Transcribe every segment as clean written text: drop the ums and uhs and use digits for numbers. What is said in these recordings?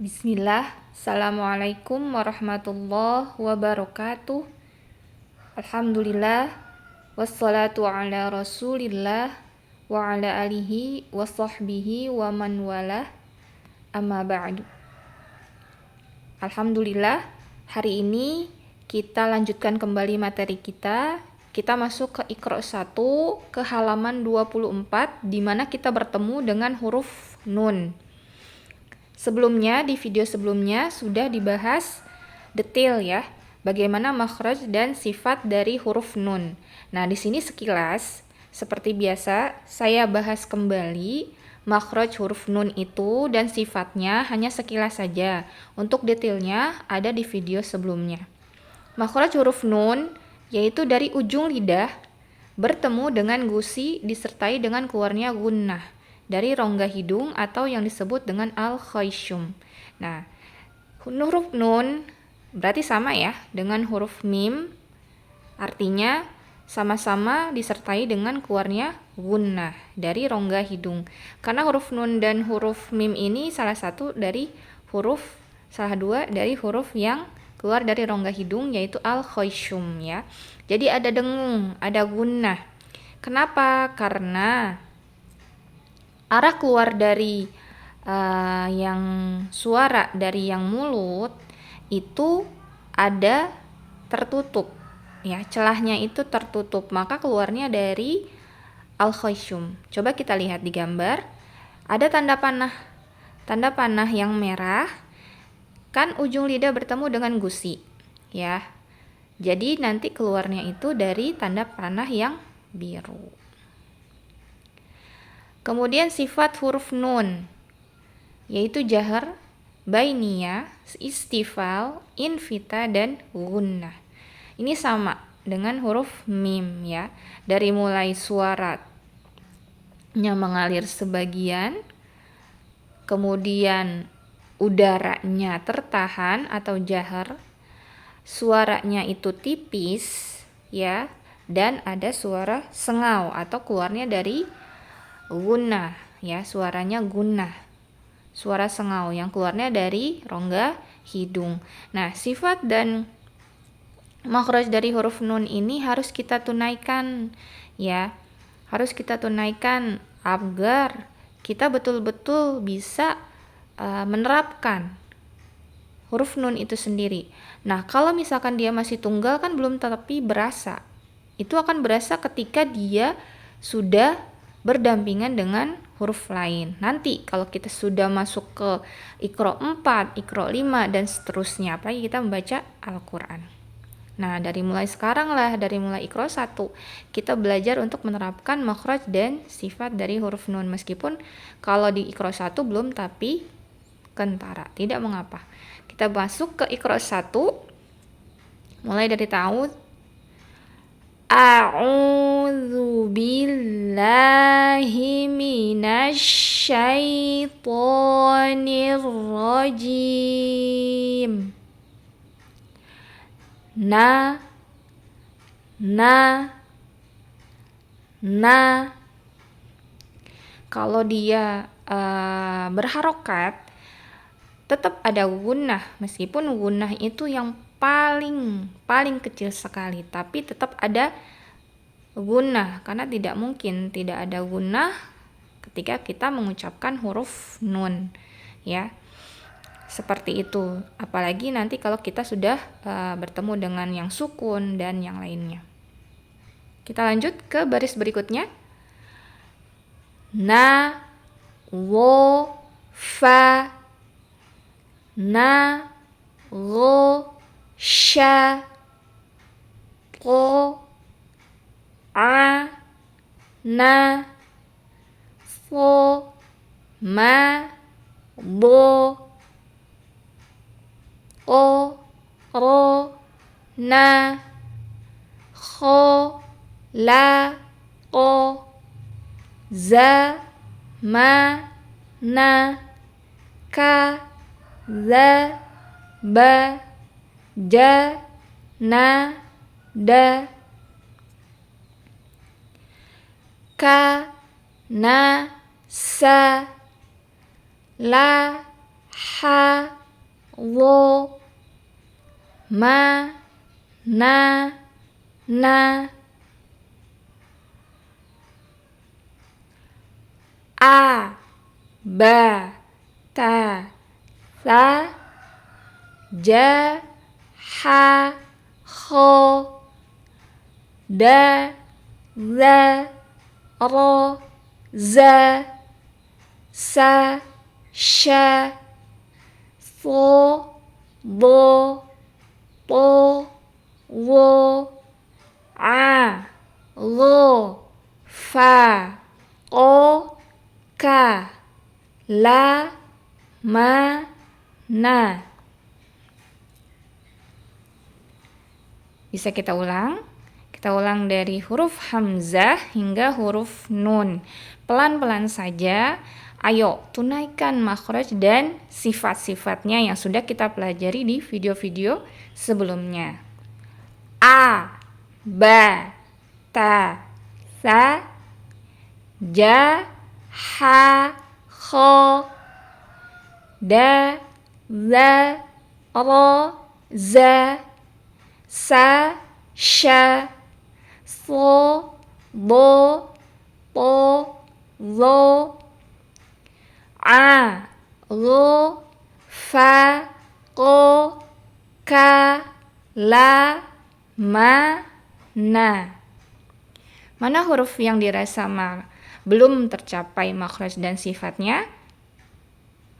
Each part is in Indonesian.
Bismillah, Assalamualaikum warahmatullahi wabarakatuh. Alhamdulillah, wassalatu ala rasulillah wa ala alihi wa sahbihi wa man walah, amma ba'du. Alhamdulillah, hari ini kita lanjutkan kembali materi kita. Kita masuk ke Iqra 1 ke halaman 24 di mana kita bertemu dengan huruf nun. Sebelumnya, di video sebelumnya sudah dibahas detail ya, bagaimana makhraj dan sifat dari huruf nun. Nah, di sini sekilas, seperti biasa, saya bahas kembali makhraj huruf nun itu dan sifatnya hanya sekilas saja. Untuk detailnya ada di video sebelumnya. Makhraj huruf nun yaitu dari ujung lidah bertemu dengan gusi disertai dengan keluarnya gunnah dari rongga hidung atau yang disebut dengan al-khayshum. Nah, huruf nun berarti sama ya dengan huruf mim, artinya sama-sama disertai dengan keluarnya gunnah dari rongga hidung. Karena huruf nun dan huruf mim ini salah dua dari huruf yang keluar dari rongga hidung yaitu al-khayshum ya. Jadi ada dengung, ada gunnah. Kenapa? Karena arah keluar dari yang suara dari yang mulut itu ada tertutup ya, celahnya itu tertutup, maka keluarnya dari al-khayshum. Coba kita lihat di gambar, ada tanda panah yang merah, kan ujung lidah bertemu dengan gusi ya, jadi nanti keluarnya itu dari tanda panah yang biru. Kemudian sifat huruf nun yaitu jahar, bainiyah, istifal, invita, dan gunnah. Ini sama dengan huruf mim ya. Dari mulai suaranya mengalir sebagian, kemudian udaranya tertahan atau jahar, suaranya itu tipis ya, dan ada suara sengau atau keluarnya dari gunnah ya, suaranya gunnah, suara sengau yang keluarnya dari rongga hidung. Nah, sifat dan makhraj dari huruf nun ini harus kita tunaikan ya, harus kita tunaikan agar kita betul-betul bisa menerapkan huruf nun itu sendiri. Nah, kalau misalkan dia masih tunggal kan belum tapi berasa. Itu akan berasa ketika dia sudah berdampingan dengan huruf lain. Nanti kalau kita sudah masuk ke Iqra 4, Iqra 5 dan seterusnya, apalagi kita membaca Al-Qur'an. Nah, dari mulai sekarang lah, dari mulai Iqra 1, kita belajar untuk menerapkan makhraj dan sifat dari huruf nun. Meskipun kalau di Iqra 1 belum tapi kentara, tidak mengapa. Kita masuk ke Iqra 1, mulai dari ta'awudz. A'udzu billahi minasyaitonir rajim. Na. Kalau dia berharokat tetap ada gunnah, meskipun gunnah itu yang paling kecil sekali, tapi tetap ada gunnah karena tidak mungkin tidak ada gunnah ketika kita mengucapkan huruf nun ya. Seperti itu, apalagi nanti kalau kita sudah bertemu dengan yang sukun dan yang lainnya. Kita lanjut ke baris berikutnya. Na, wo, fa, na, ro, sya, ko, a, na, fo, ma, bo, o, ro, na, kho, la, ko, za, ma, na, ka, za, ba, ja, na, da, ka, na, sa, la, ha, wo, ma, na, na, a, ba, ta, sa, ja, ha, ho, da, za, ro, za, sa, sha, so, bo, po, wo, a, lo, fa, o, ka, la, ma, na. Bisa kita ulang? Kita ulang dari huruf hamzah hingga huruf nun. Pelan-pelan saja. Ayo, tunaikan makhraj dan sifat-sifatnya yang sudah kita pelajari di video-video sebelumnya. A, ba, ta, sa, ja, ha, ho, da, za, ro, za, sa, sha, so, bo, po, lo, a, lo, fa, ko, ka, la, ma, na. Mana huruf yang dirasa belum tercapai makhraj dan sifatnya?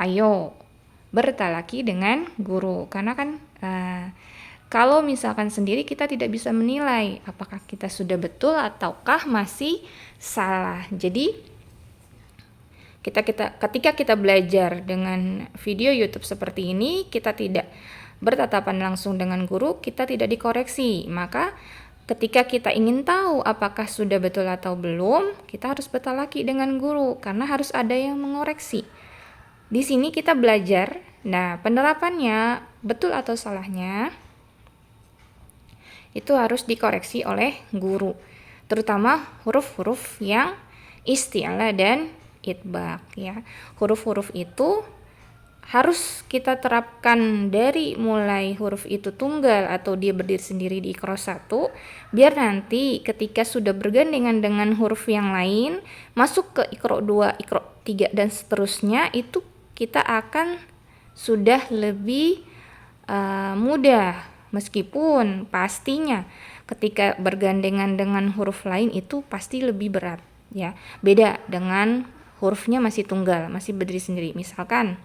Ayo bertalaki dengan guru, karena kan kalau misalkan sendiri kita tidak bisa menilai apakah kita sudah betul ataukah masih salah. Jadi ketika kita belajar dengan video YouTube seperti ini, kita tidak bertatapan langsung dengan guru, kita tidak dikoreksi. Maka ketika kita ingin tahu apakah sudah betul atau belum, kita harus bertalaki dengan guru karena harus ada yang mengoreksi. Di sini kita belajar, nah penerapannya betul atau salahnya itu harus dikoreksi oleh guru, terutama huruf-huruf yang isti'la dan itbaq ya. Huruf-huruf itu harus kita terapkan dari mulai huruf itu tunggal atau dia berdiri sendiri di Iqra 1, biar nanti ketika sudah bergandengan dengan huruf yang lain masuk ke Iqra 2, Iqra 3 dan seterusnya, itu kita akan sudah lebih mudah. Meskipun pastinya ketika bergandengan dengan huruf lain itu pasti lebih berat ya. Beda dengan hurufnya masih tunggal, masih berdiri sendiri. Misalkan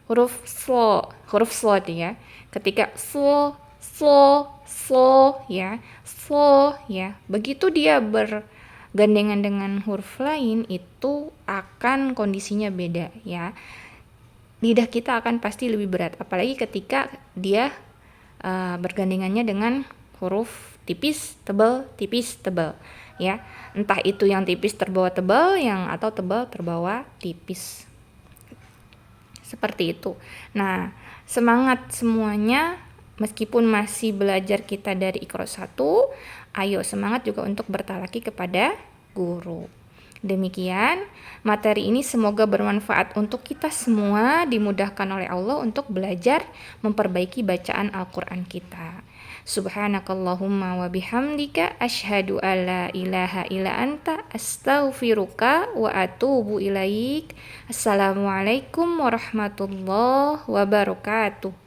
huruf slot ya. Ketika so ya. Begitu dia bergandengan dengan huruf lain itu akan kondisinya beda ya. Lidah kita akan pasti lebih berat, apalagi ketika dia bergandengannya dengan huruf tipis tebal ya, entah itu yang tipis terbawa tebal atau tebal terbawa tipis, seperti itu. Nah, semangat semuanya, meskipun masih belajar kita dari Iqra 1, ayo semangat juga untuk bertalaki kepada guru. Demikian materi ini, semoga bermanfaat untuk kita semua, dimudahkan oleh Allah untuk belajar memperbaiki bacaan Al-Quran kita. Subhanakallahumma wa bihamdika asyhadu alla ilaha illa anta astaghfiruka wa atubu ilaik. Assalamualaikum warahmatullahi wabarakatuh.